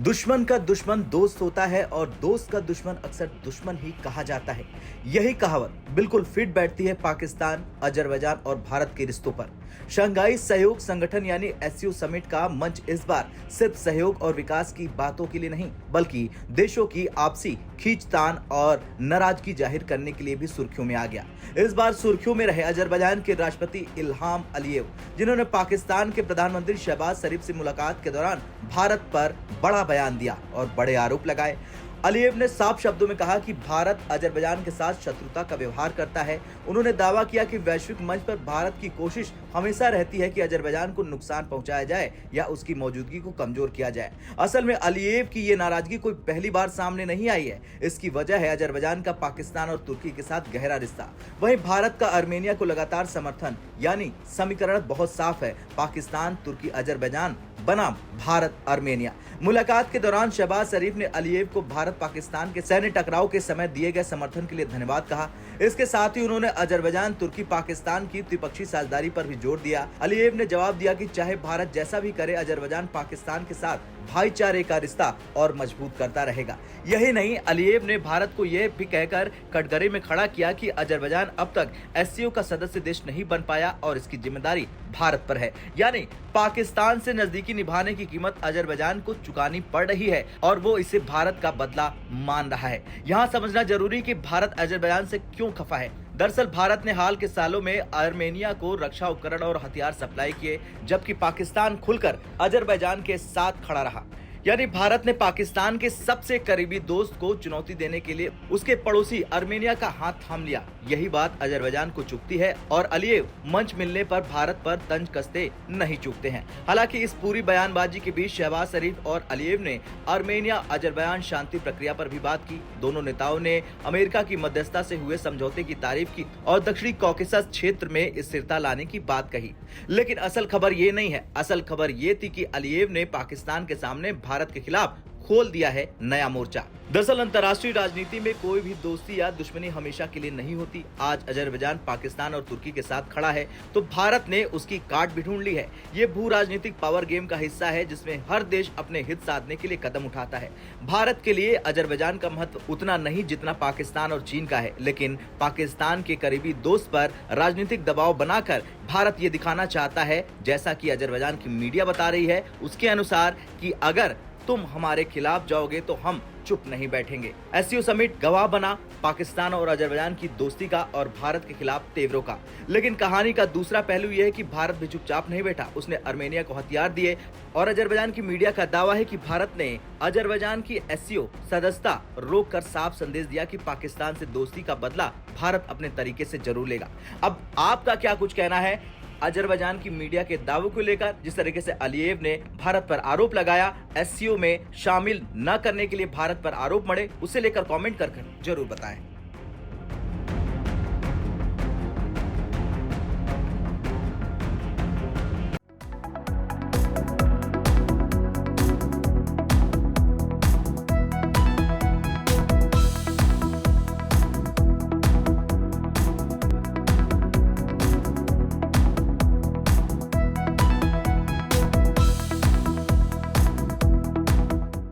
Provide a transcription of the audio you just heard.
दुश्मन का दुश्मन दोस्त होता है और दोस्त का दुश्मन अक्सर दुश्मन ही कहा जाता है। यही कहावत बिल्कुल फिट बैठती है पाकिस्तान, अजरबैजान और भारत के रिश्तों पर। शंघाई सहयोग संगठन यानी एससीओ समिट का मंच इस बार सिर्फ सहयोग और विकास की बातों के लिए नहीं, बल्कि देशों की आपसी खींचतान और नाराजगी जाहिर करने के लिए भी सुर्खियों में आ गया। इस बार सुर्खियों में रहे अजरबैजान के राष्ट्रपति इल्हाम अलीयेव, जिन्होंने पाकिस्तान के प्रधानमंत्री शहबाज शरीफ से मुलाकात के दौरान भारत पर बड़ा बयान दिया और बड़े आरोप लगाए। अलीयेव ने साफ शब्दों में कहा कि भारत अजरबैजान के साथ शत्रुता का व्यवहार करता है। उन्होंने दावा किया कि वैश्विक मंच पर भारत की कोशिश हमेशा रहती है कि अजरबैजान को नुकसान पहुंचाया जाए या उसकी मौजूदगी को कमजोर किया जाए। असल में अलीयेव की ये नाराजगी कोई पहली बार सामने नहीं आई है। इसकी वजह है अजरबैजान का पाकिस्तान और तुर्की के साथ गहरा रिश्ता। वहीं भारत का आर्मेनिया को लगातार समर्थन, यानी समीकरण बहुत साफ है, पाकिस्तान तुर्की अजरबैजान बनाम भारत आर्मेनिया। मुलाकात के दौरान शहबाज शरीफ ने अलीयेव को भारत पाकिस्तान के सैन्य टकराव के समय दिए गए समर्थन के लिए धन्यवाद कहा। इसके साथ ही उन्होंने अजरबैजान तुर्की पाकिस्तान की द्विपक्षीय साझेदारी पर भी जोर दिया। अलीयेव ने जवाब दिया कि चाहे भारत जैसा भी करे, अजरबैजान पाकिस्तान के साथ भाईचारे का रिश्ता और मजबूत करता रहेगा। यही नहीं, अलीयेव ने भारत को यह भी कहकर कटघरे में खड़ा किया कि अजरबैजान अब तक एससीओ का सदस्य देश नहीं बन पाया और इसकी जिम्मेदारी भारत पर है। यानी पाकिस्तान से नजदीकी निभाने की कीमत अजरबैजान को चुकानी पड़ रही है और वो इसे भारत का बदला मान रहा है। यहाँ समझना जरूरी कि भारत अजरबैजान से क्यों खफा है। दरअसल भारत ने हाल के सालों में आर्मेनिया को रक्षा उपकरण और हथियार सप्लाई किए, जबकि पाकिस्तान खुलकर अजरबैजान के साथ खड़ा रहा। यानी भारत ने पाकिस्तान के सबसे करीबी दोस्त को चुनौती देने के लिए उसके पड़ोसी आर्मेनिया का हाथ थाम लिया। यही बात अजरबैजान को चुभती है और अलीयेव मंच मिलने पर भारत पर तंज कसते नहीं चूकते हैं। हालांकि इस पूरी बयानबाजी के बीच शहबाज शरीफ और अलीयेव ने आर्मेनिया अजरबैजान शांति प्रक्रिया पर भी बात की। दोनों नेताओं ने अमेरिका की मध्यस्थता से हुए समझौते की तारीफ की और दक्षिणी कॉकेसस क्षेत्र में स्थिरता लाने की बात कही। लेकिन असल खबर ये नहीं है। असल खबर ये थी कि अलीयेव ने पाकिस्तान के सामने भारत के खिलाफ खोल दिया है नया मोर्चा। दरअसल अंतर्राष्ट्रीय राजनीति में कोई भी दोस्ती या दुश्मनी हमेशा के लिए नहीं होती। आज अजरबैजान पाकिस्तान और तुर्की के साथ खड़ा है तो भारत ने उसकी काट भी ढूंढ ली है। ये भू राजनीतिक पावर गेम का हिस्सा है जिसमें हर देश अपने हित साधने के लिए कदम उठाता है। भारत के लिए अजरबैजान का महत्व उतना नहीं जितना पाकिस्तान और चीन का है, लेकिन पाकिस्तान के करीबी दोस्त पर राजनीतिक दबाव बनाकर भारत ये दिखाना चाहता है, जैसा कि अजरबैजान की मीडिया बता रही है उसके अनुसार, कि अगर तुम हमारे खिलाफ जाओगे तो हम चुप नहीं बैठेंगे। एससीओ समिट गवाह बना पाकिस्तान और अजरबैजान की दोस्ती का और भारत के खिलाफ तेवरों का। लेकिन कहानी का दूसरा पहलू यह है कि भारत भी चुपचाप नहीं बैठा। उसने आर्मेनिया को हथियार दिए और अजरबैजान की मीडिया का दावा है कि भारत ने अजरबैजान की एससीओ सदस्यता रोक कर साफ संदेश दिया कि पाकिस्तान से दोस्ती का बदला भारत अपने तरीके से जरूर लेगा। अब आपका क्या कुछ कहना है अजरबैजान की मीडिया के दावों को लेकर? जिस तरीके से अलीयेव ने भारत पर आरोप लगाया एससीओ में शामिल न करने के लिए भारत पर आरोप मढ़े, उसे लेकर कमेंट कर जरूर बताएं।